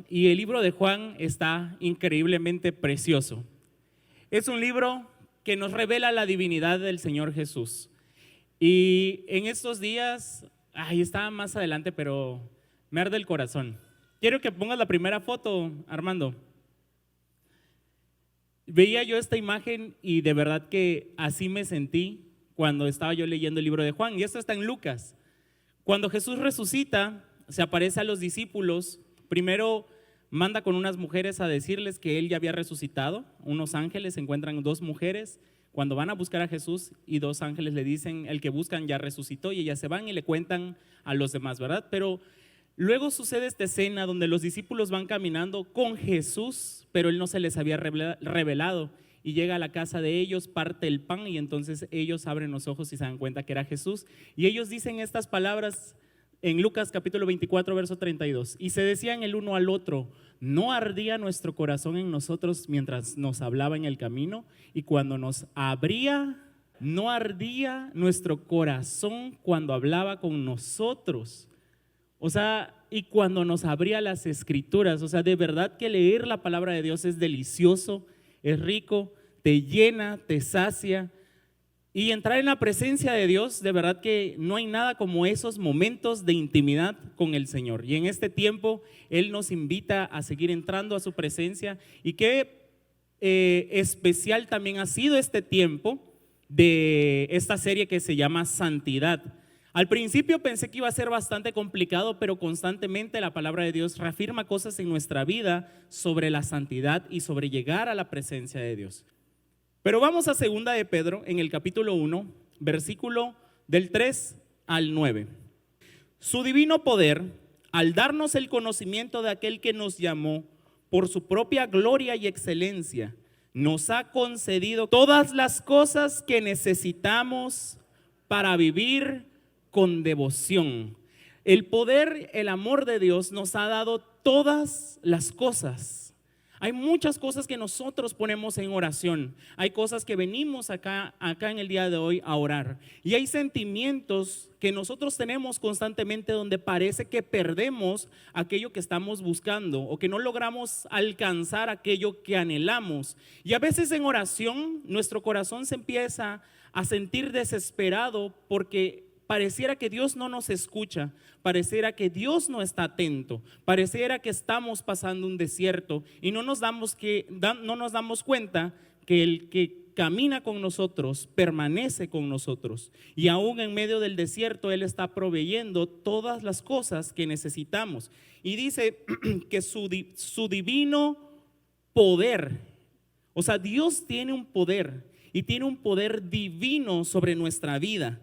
y el libro de Juan está increíblemente precioso. Es un libro que nos revela la divinidad del Señor Jesús. Y en estos días, está más adelante, pero me arde el corazón. Quiero que pongas la primera foto, Armando. Veía yo esta imagen y de verdad que así me sentí cuando estaba yo leyendo el libro de Juan. Y esto está en Lucas. Cuando Jesús resucita, se aparece a los discípulos. Primero manda con unas mujeres a decirles que él ya había resucitado. Unos ángeles encuentran dos mujeres cuando van a buscar a Jesús y dos ángeles le dicen, el que buscan ya resucitó, y ellas se van y le cuentan a los demás, ¿verdad? Pero luego sucede esta escena donde los discípulos van caminando con Jesús, pero él no se les había revelado, y llega a la casa de ellos, parte el pan y entonces ellos abren los ojos y se dan cuenta que era Jesús, y ellos dicen estas palabras en Lucas capítulo 24 verso 32, y se decían el uno al otro, ¿no ardía nuestro corazón en nosotros mientras nos hablaba en el camino? Y cuando nos abría, ¿no ardía nuestro corazón cuando hablaba con nosotros? O sea, y cuando nos abría las escrituras, o sea, de verdad que leer la palabra de Dios es delicioso, es rico, te llena, te sacia. Y entrar en la presencia de Dios, de verdad que no hay nada como esos momentos de intimidad con el Señor. Y en este tiempo Él nos invita a seguir entrando a su presencia. Y qué especial también ha sido este tiempo de esta serie que se llama Santidad. Al principio pensé que iba a ser bastante complicado, pero constantemente la palabra de Dios reafirma cosas en nuestra vida sobre la santidad y sobre llegar a la presencia de Dios. Pero vamos a segunda de Pedro en el capítulo 1, versículo del 3 al 9. Su divino poder, al darnos el conocimiento de aquel que nos llamó por su propia gloria y excelencia, nos ha concedido todas las cosas que necesitamos para vivir con devoción. El poder, el amor de Dios nos ha dado todas las cosas. Hay muchas cosas que nosotros ponemos en oración. Hay cosas que venimos acá en el día de hoy a orar. Y hay sentimientos que nosotros tenemos constantemente donde parece que perdemos aquello que estamos buscando o que no logramos alcanzar aquello que anhelamos. Y a veces en oración nuestro corazón se empieza a sentir desesperado porque pareciera que Dios no nos escucha, pareciera que Dios no está atento, pareciera que estamos pasando un desierto y no nos damos cuenta que el que camina con nosotros permanece con nosotros, y aún en medio del desierto Él está proveyendo todas las cosas que necesitamos. Y dice que su divino poder, o sea, Dios tiene un poder y tiene un poder divino sobre nuestra vida.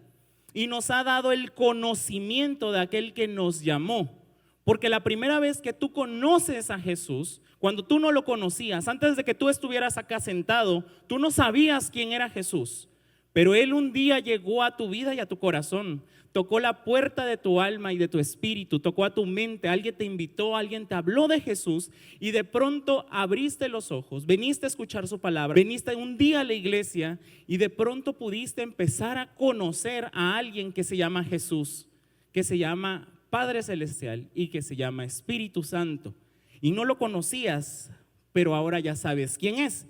Y nos ha dado el conocimiento de aquel que nos llamó. Porque la primera vez que tú conoces a Jesús, cuando tú no lo conocías, antes de que tú estuvieras acá sentado, tú no sabías quién era Jesús. Pero Él un día llegó a tu vida y a tu corazón, tocó la puerta de tu alma y de tu espíritu, tocó a tu mente, alguien te invitó, alguien te habló de Jesús y de pronto abriste los ojos, veniste a escuchar su palabra, veniste un día a la iglesia y de pronto pudiste empezar a conocer a alguien que se llama Jesús, que se llama Padre Celestial y que se llama Espíritu Santo. Y no lo conocías, pero ahora ya sabes quién es.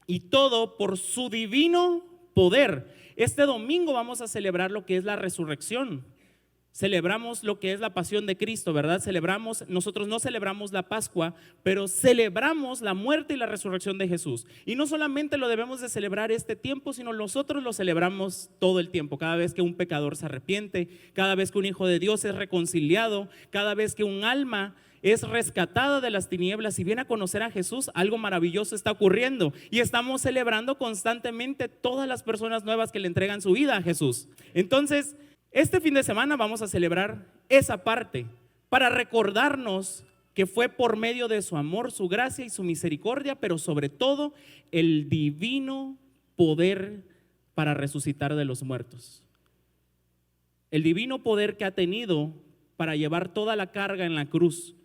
Y todo por su divino poder. Este domingo vamos a celebrar lo que es la resurrección. Celebramos lo que es la pasión de Cristo, ¿verdad? Nosotros no celebramos la Pascua, pero celebramos la muerte y la resurrección de Jesús. Y no solamente lo debemos de celebrar este tiempo, sino nosotros lo celebramos todo el tiempo. Cada vez que un pecador se arrepiente, cada vez que un hijo de Dios es reconciliado, cada vez que un alma es rescatada de las tinieblas y viene a conocer a Jesús, algo maravilloso está ocurriendo. Y estamos celebrando constantemente todas las personas nuevas que le entregan su vida a Jesús. Entonces, este fin de semana vamos a celebrar esa parte para recordarnos que fue por medio de su amor, su gracia y su misericordia, pero sobre todo el divino poder para resucitar de los muertos. El divino poder que ha tenido para llevar toda la carga en la cruz.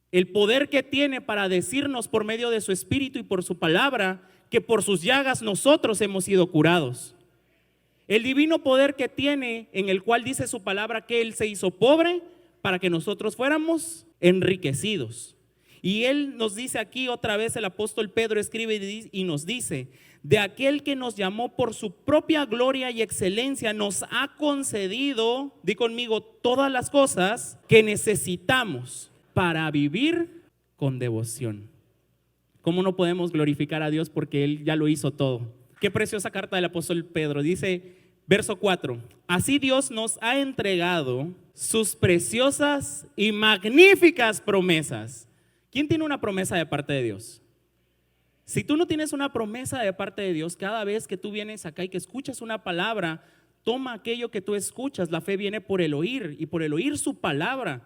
El poder que tiene para decirnos por medio de su Espíritu y por su palabra que por sus llagas nosotros hemos sido curados. El divino poder que tiene, en el cual dice su palabra que Él se hizo pobre para que nosotros fuéramos enriquecidos. Y él nos dice aquí otra vez, el apóstol Pedro escribe y nos dice: de aquel que nos llamó por su propia gloria y excelencia, nos ha concedido, di conmigo, todas las cosas que necesitamos para vivir con devoción. ¿Cómo no podemos glorificar a Dios? Porque Él ya lo hizo todo. Qué preciosa carta del apóstol Pedro. Dice, verso 4: así Dios nos ha entregado sus preciosas y magníficas promesas. ¿Quién tiene una promesa de parte de Dios? Si tú no tienes una promesa de parte de Dios, cada vez que tú vienes acá y que escuchas una palabra, toma aquello que tú escuchas. La fe viene por el oír, y por el oír su palabra.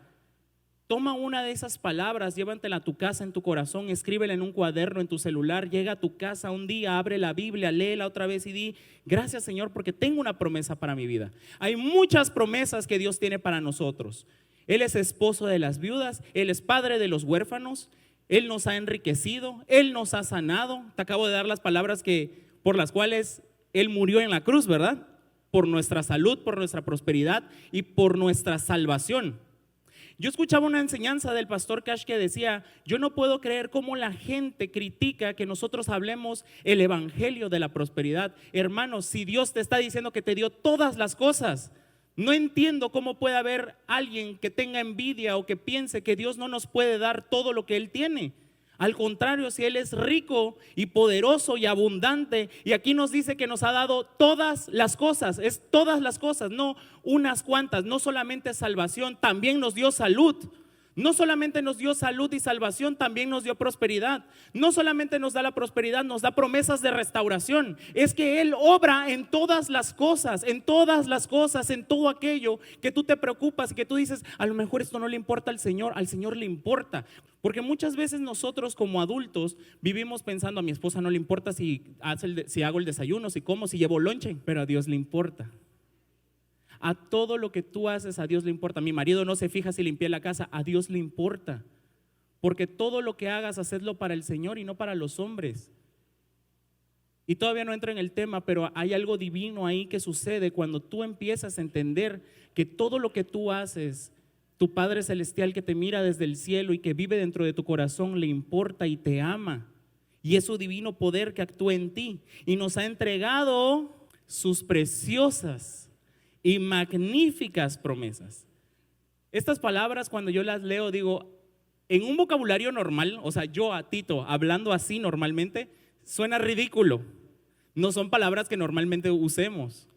Toma una de esas palabras, llévatela a tu casa, en tu corazón, escríbela en un cuaderno, en tu celular. Llega a tu casa un día, abre la Biblia, léela otra vez y di: gracias, Señor, porque tengo una promesa para mi vida. Hay muchas promesas que Dios tiene para nosotros. Él es esposo de las viudas, Él es padre de los huérfanos, Él nos ha enriquecido, Él nos ha sanado. Te acabo de dar las palabras por las cuales Él murió en la cruz, ¿verdad? Por nuestra salud, por nuestra prosperidad y por nuestra salvación. Yo escuchaba una enseñanza del pastor Cash que decía: yo no puedo creer cómo la gente critica que nosotros hablemos el evangelio de la prosperidad. Hermanos, si Dios te está diciendo que te dio todas las cosas, no entiendo cómo puede haber alguien que tenga envidia o que piense que Dios no nos puede dar todo lo que Él tiene. Al contrario, si Él es rico y poderoso y abundante, y aquí nos dice que nos ha dado todas las cosas, es todas las cosas, no unas cuantas. No solamente salvación, también nos dio salud. No solamente nos dio salud y salvación, también nos dio prosperidad. No solamente nos da la prosperidad, nos da promesas de restauración. Es que Él obra en todas las cosas, en todas las cosas, en todo aquello que tú te preocupas y que tú dices: a lo mejor esto no le importa al Señor le importa. Porque muchas veces nosotros como adultos vivimos pensando: a mi esposa no le importa si hago el desayuno, si como, si llevo lonche, pero a Dios le importa. A todo lo que tú haces, a Dios le importa. Mi marido no se fija si limpié la casa, a Dios le importa. Porque todo lo que hagas, hacedlo para el Señor y no para los hombres. Y todavía no entro en el tema, pero hay algo divino ahí que sucede cuando tú empiezas a entender que todo lo que tú haces, tu Padre Celestial que te mira desde el cielo y que vive dentro de tu corazón, le importa y te ama. Y es su divino poder que actúa en ti. Y nos ha entregado sus preciosas y magníficas promesas. Estas palabras, cuando yo las leo, digo, en un vocabulario normal, o sea, yo a Tito hablando así normalmente, suena ridículo. No son palabras que normalmente usemos.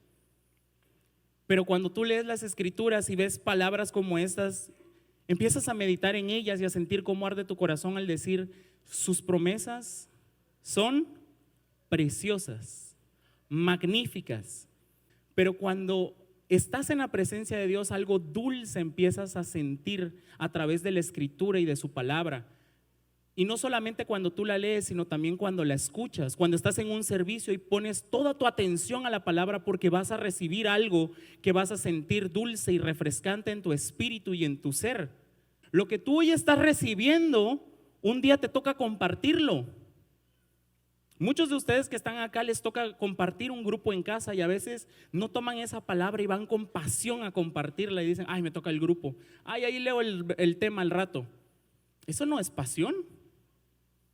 Pero cuando tú lees las escrituras y ves palabras como estas, empiezas a meditar en ellas y a sentir cómo arde tu corazón al decir: sus promesas son preciosas, magníficas. Pero cuando estás en la presencia de Dios, algo dulce empiezas a sentir a través de la escritura y de su palabra. Y no solamente cuando tú la lees, sino también cuando la escuchas, cuando estás en un servicio y pones toda tu atención a la palabra, porque vas a recibir algo que vas a sentir dulce y refrescante en tu espíritu y en tu ser. Lo que tú hoy estás recibiendo, un día te toca compartirlo. Muchos de ustedes que están acá les toca compartir un grupo en casa y a veces no toman esa palabra y van con pasión a compartirla y dicen: ay, me toca el grupo, ay, ahí leo el tema al rato. Eso no es pasión.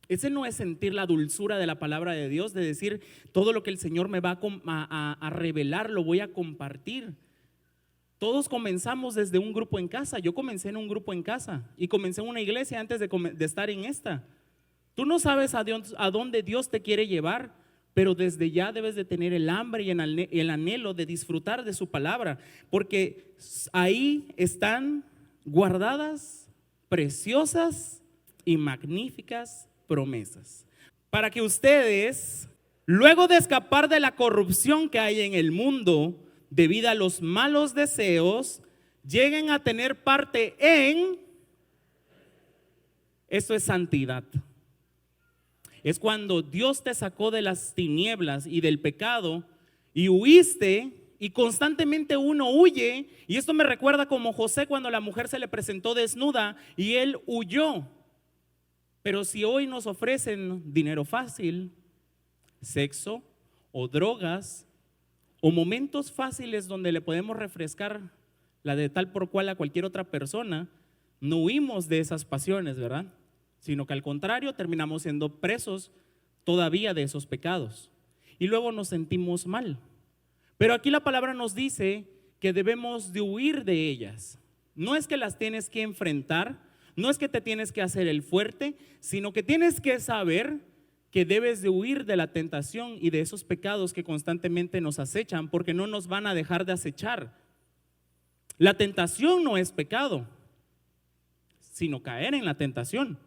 Ese no es sentir la dulzura de la palabra de Dios, de decir: todo lo que el Señor me va a revelar lo voy a compartir. Todos comenzamos desde un grupo en casa. Yo comencé en un grupo en casa y comencé en una iglesia antes de estar en esta. Tú no sabes a dónde Dios te quiere llevar, pero desde ya debes de tener el hambre y el anhelo de disfrutar de su palabra, porque ahí están guardadas preciosas y magníficas promesas, para que ustedes, luego de escapar de la corrupción que hay en el mundo debido a los malos deseos, lleguen a tener parte en, eso es santidad. Es cuando Dios te sacó de las tinieblas y del pecado y huiste, y constantemente uno huye. Y esto me recuerda como José cuando la mujer se le presentó desnuda y él huyó. Pero si hoy nos ofrecen dinero fácil, sexo o drogas o momentos fáciles donde le podemos refrescar la de tal por cual a cualquier otra persona, no huimos de esas pasiones, ¿verdad? Sino que al contrario terminamos siendo presos todavía de esos pecados. Y luego nos sentimos mal. Pero aquí la palabra nos dice que debemos de huir de ellas. No es que las tienes que enfrentar, no es que te tienes que hacer el fuerte, sino que tienes que saber que debes de huir de la tentación y de esos pecados que constantemente nos acechan, porque no nos van a dejar de acechar. La tentación no es pecado, sino caer en la tentación.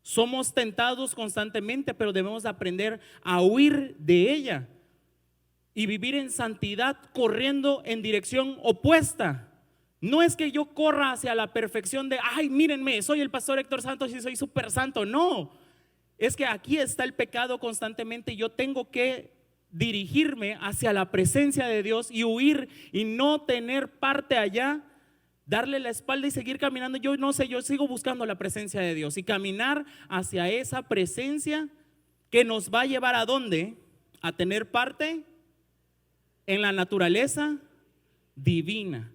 Somos tentados constantemente, pero debemos aprender a huir de ella y vivir en santidad corriendo en dirección opuesta. No es que yo corra hacia la perfección de, ay, mírenme, soy el pastor Héctor Santos y soy súper santo. No, es que aquí está el pecado constantemente y yo tengo que dirigirme hacia la presencia de Dios y huir y no tener parte allá, darle la espalda y seguir caminando. Yo no sé, yo sigo buscando la presencia de Dios y caminar hacia esa presencia que nos va a llevar ¿a dónde? A tener parte en la naturaleza divina.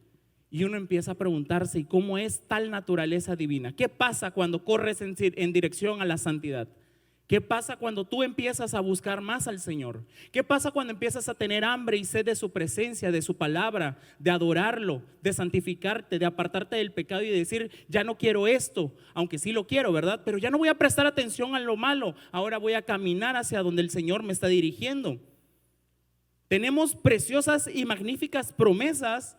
Y uno empieza a preguntarse, ¿y cómo es tal naturaleza divina? ¿Qué pasa cuando corres en dirección a la santidad? ¿Qué pasa cuando tú empiezas a buscar más al Señor? ¿Qué pasa cuando empiezas a tener hambre y sed de su presencia, de su palabra, de adorarlo, de santificarte, de apartarte del pecado y de decir, ya no quiero esto, aunque sí lo quiero, ¿verdad? Pero ya no voy a prestar atención a lo malo, ahora voy a caminar hacia donde el Señor me está dirigiendo. Tenemos preciosas y magníficas promesas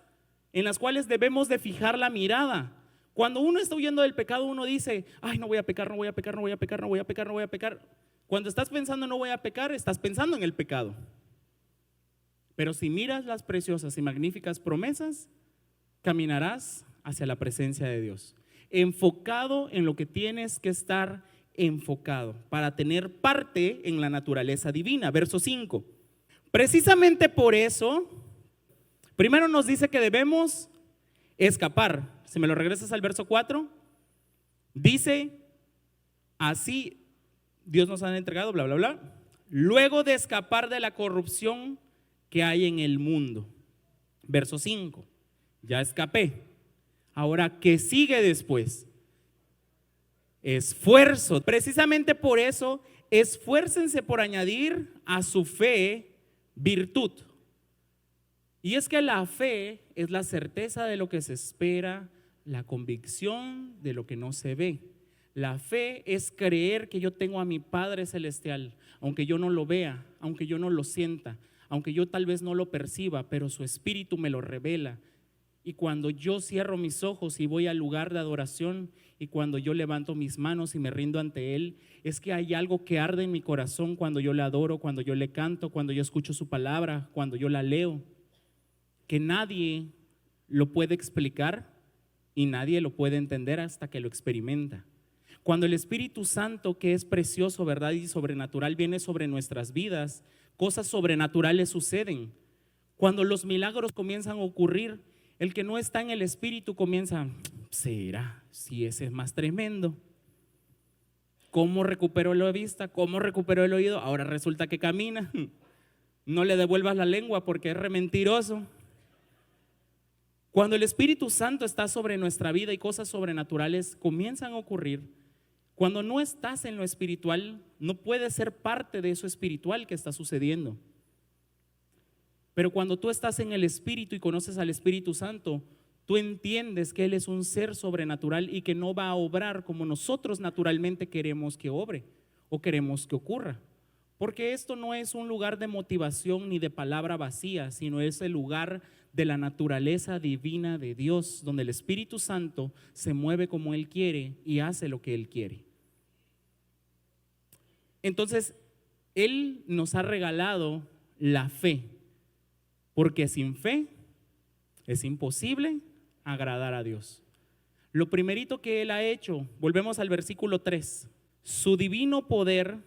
en las cuales debemos de fijar la mirada. Cuando uno está huyendo del pecado, uno dice, ay, no voy a pecar, no voy a pecar, no voy a pecar, no voy a pecar, no voy a pecar. Cuando estás pensando no voy a pecar, estás pensando en el pecado. Pero si miras las preciosas y magníficas promesas, caminarás hacia la presencia de Dios, enfocado en lo que tienes que estar enfocado para tener parte en la naturaleza divina. Verso 5. Precisamente por eso, primero nos dice que debemos escapar. Si me lo regresas al verso 4, dice, así Dios nos ha entregado, bla, bla, bla, luego de escapar de la corrupción que hay en el mundo. Verso 5, ya escapé. Ahora, ¿qué sigue después? Esfuerzo. Precisamente por eso, esfuércense por añadir a su fe virtud. Y es que la fe es la certeza de lo que se espera, la convicción de lo que no se ve. La fe es creer que yo tengo a mi Padre Celestial, aunque yo no lo vea, aunque yo no lo sienta, aunque yo tal vez no lo perciba, pero su Espíritu me lo revela. Y cuando yo cierro mis ojos y voy al lugar de adoración, y cuando yo levanto mis manos y me rindo ante Él, es que hay algo que arde en mi corazón cuando yo le adoro, cuando yo le canto, cuando yo escucho su palabra, cuando yo la leo, que nadie lo puede explicar y nadie lo puede entender hasta que lo experimenta. Cuando el Espíritu Santo, que es precioso, ¿verdad? Y sobrenatural, viene sobre nuestras vidas, cosas sobrenaturales suceden. Cuando los milagros comienzan a ocurrir, el que no está en el Espíritu comienza, ¿será? Si ese es más tremendo. ¿Cómo recuperó la vista? ¿Cómo recuperó el oído? Ahora resulta que camina. No le devuelvas la lengua porque es re mentiroso. Cuando el Espíritu Santo está sobre nuestra vida y cosas sobrenaturales comienzan a ocurrir, cuando no estás en lo espiritual, no puedes ser parte de eso espiritual que está sucediendo. Pero cuando tú estás en el Espíritu y conoces al Espíritu Santo, tú entiendes que Él es un ser sobrenatural y que no va a obrar como nosotros naturalmente queremos que obre o queremos que ocurra. Porque esto no es un lugar de motivación ni de palabra vacía, sino es el lugar de la naturaleza divina de Dios, donde el Espíritu Santo se mueve como Él quiere y hace lo que Él quiere. Entonces, Él nos ha regalado la fe, porque sin fe es imposible agradar a Dios. Lo primerito que Él ha hecho, volvemos al versículo 3, su divino poder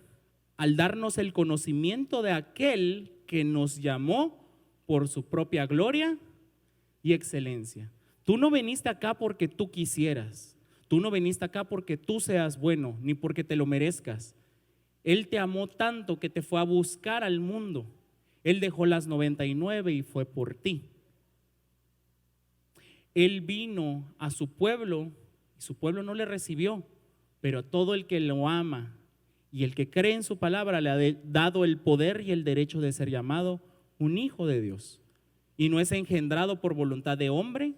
al darnos el conocimiento de aquel que nos llamó por su propia gloria y excelencia. Tú no viniste acá porque tú quisieras, tú no viniste acá porque tú seas bueno, ni porque te lo merezcas. Él te amó tanto que te fue a buscar al mundo. Él dejó las 99 y fue por ti. Él vino a su pueblo y su pueblo no le recibió, pero todo el que lo ama y el que cree en su palabra le ha dado el poder y el derecho de ser llamado un hijo de Dios. Y no es engendrado por voluntad de hombre,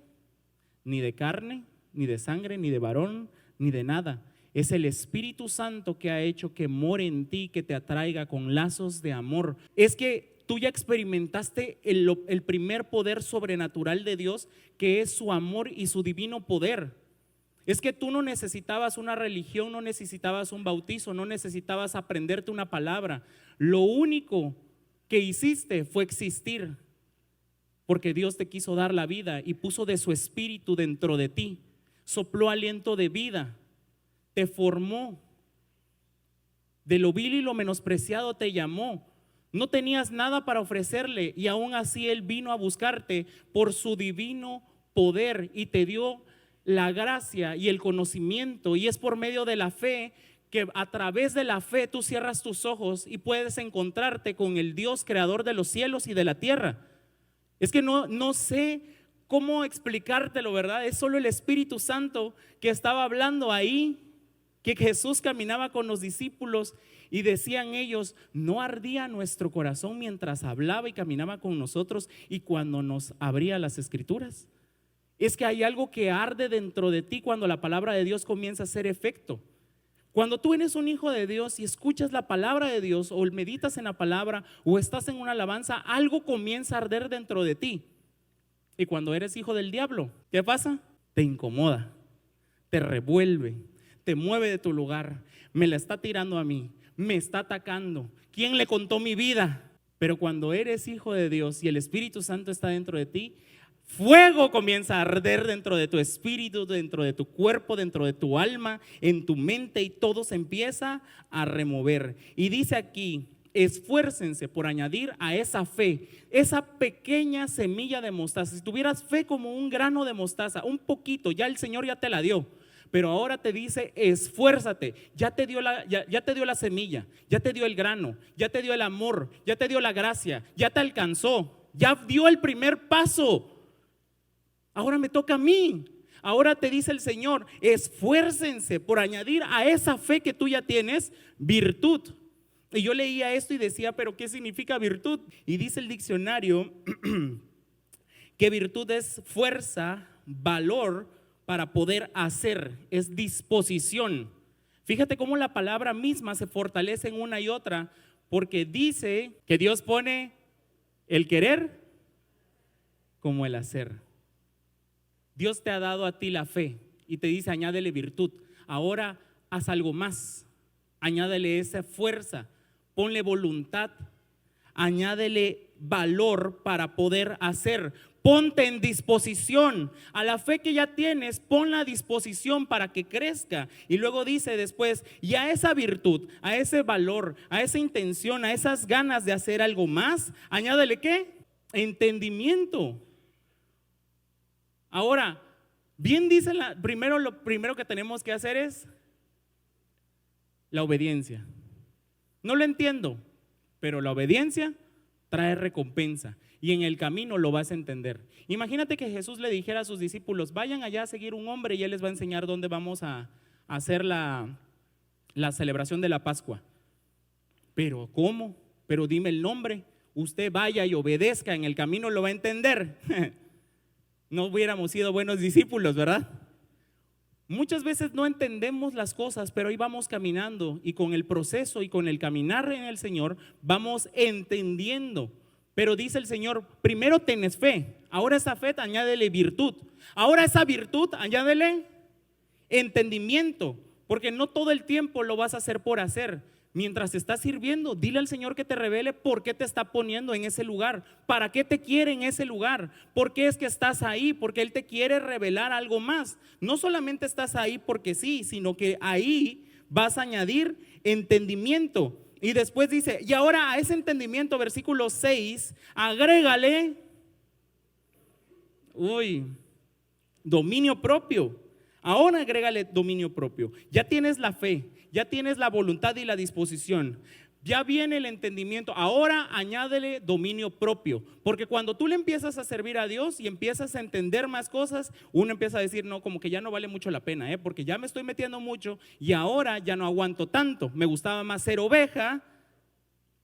ni de carne, ni de sangre, ni de varón, ni de nada. Es el Espíritu Santo que ha hecho que more en ti, que te atraiga con lazos de amor. Es que tú ya experimentaste el primer poder sobrenatural de Dios, que es su amor y su divino poder. Es que tú no necesitabas una religión, no necesitabas un bautizo, no necesitabas aprenderte una palabra. Lo único que hiciste fue existir, porque Dios te quiso dar la vida y puso de su espíritu dentro de ti, sopló aliento de vida, te formó, de lo vil y lo menospreciado te llamó. No tenías nada para ofrecerle y aún así Él vino a buscarte por su divino poder y te dio la gracia y el conocimiento, y es por medio de la fe que a través de la fe tú cierras tus ojos y puedes encontrarte con el Dios creador de los cielos y de la tierra. Es que no sé cómo explicártelo, ¿verdad? Es solo el Espíritu Santo que estaba hablando ahí, que Jesús caminaba con los discípulos y decían ellos: ¿no ardía nuestro corazón mientras hablaba y caminaba con nosotros y cuando nos abría las escrituras? Es que hay algo que arde dentro de ti cuando la palabra de Dios comienza a hacer efecto. Cuando tú eres un hijo de Dios y escuchas la palabra de Dios, o meditas en la palabra, o estás en una alabanza, algo comienza a arder dentro de ti. Y cuando eres hijo del diablo, ¿qué pasa? Te incomoda, te revuelve, te mueve de tu lugar. Me la está tirando a mí, me está atacando. ¿Quién le contó mi vida? Pero cuando eres hijo de Dios y el Espíritu Santo está dentro de ti, fuego comienza a arder dentro de tu espíritu, dentro de tu cuerpo, dentro de tu alma, en tu mente, y todo se empieza a remover. Y dice aquí: esfuércense por añadir a esa fe, esa pequeña semilla de mostaza. Si tuvieras fe como un grano de mostaza, un poquito, ya el Señor ya te la dio. Pero ahora te dice: esfuérzate. Ya te dio la semilla, ya te dio el grano, ya te dio el amor, ya te dio la gracia, ya te alcanzó, ya dio el primer paso. Ahora me toca a mí. Ahora te dice el Señor: esfuércense por añadir a esa fe que tú ya tienes virtud. Y yo leía esto y decía: ¿pero qué significa virtud? Y dice el diccionario que virtud es fuerza, valor para poder hacer, es disposición. Fíjate cómo la palabra misma se fortalece en una y otra, porque dice que Dios pone el querer como el hacer. Dios te ha dado a ti la fe y te dice: añádele virtud. Ahora haz algo más, añádele esa fuerza, ponle voluntad, añádele valor para poder hacer. Ponte en disposición. A la fe que ya tienes, ponla a disposición para que crezca. Y luego dice después: y a esa virtud, a ese valor, a esa intención, a esas ganas de hacer algo más, añádele ¿qué? Entendimiento. Ahora, bien dice lo primero que tenemos que hacer es la obediencia. No lo entiendo, pero la obediencia trae recompensa y en el camino lo vas a entender. Imagínate que Jesús le dijera a sus discípulos: vayan allá a seguir un hombre y él les va a enseñar dónde vamos a hacer la celebración de la Pascua. Pero ¿cómo? Pero dime el nombre. Usted vaya y obedezca, en el camino lo va a entender. No hubiéramos sido buenos discípulos, ¿verdad? Muchas veces no entendemos las cosas, pero ahí vamos caminando y con el proceso y con el caminar en el Señor vamos entendiendo. Pero dice el Señor: primero tenés fe, ahora esa fe añádele virtud, ahora esa virtud añádele entendimiento, porque no todo el tiempo lo vas a hacer por hacer. Mientras estás sirviendo, dile al Señor que te revele por qué te está poniendo en ese lugar, para qué te quiere en ese lugar, por qué es que estás ahí, porque Él te quiere revelar algo más. No solamente estás ahí porque sí, sino que ahí vas a añadir entendimiento. Y después dice: y ahora a ese entendimiento, versículo 6, agrégale dominio propio. Ahora agrégale dominio propio. Ya tienes la fe, ya tienes la voluntad y la disposición. Ya viene el entendimiento. Ahora añádele dominio propio, porque cuando tú le empiezas a servir a Dios y empiezas a entender más cosas, uno empieza a decir, no, como que ya no vale mucho la pena, porque ya me estoy metiendo mucho y ahora ya no aguanto tanto. Me gustaba más ser oveja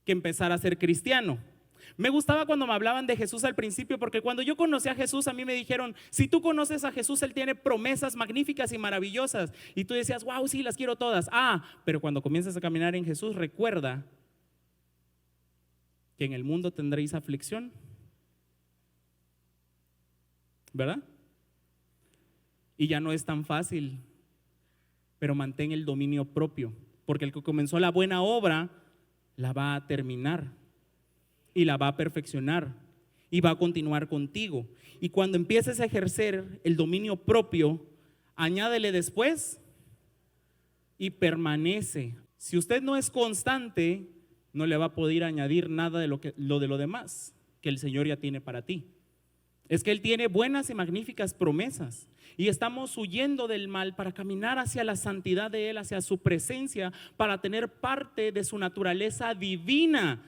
que empezar a ser cristiano. Me gustaba cuando me hablaban de Jesús al principio, porque cuando yo conocí a Jesús, a mí me dijeron, si tú conoces a Jesús, Él tiene promesas magníficas y maravillosas. Y tú decías, wow, sí, las quiero todas. Pero cuando comienzas a caminar en Jesús, recuerda que en el mundo tendréis aflicción, ¿verdad? Y ya no es tan fácil, pero mantén el dominio propio, porque el que comenzó la buena obra, la va a terminar. Y la va a perfeccionar y va a continuar contigo. Y cuando empieces a ejercer el dominio propio, añádele después y permanece. Si usted no es constante, no le va a poder añadir nada de lo demás que el Señor ya tiene para ti. Es que Él tiene buenas y magníficas promesas y estamos huyendo del mal para caminar hacia la santidad de Él, hacia su presencia, para tener parte de su naturaleza divina.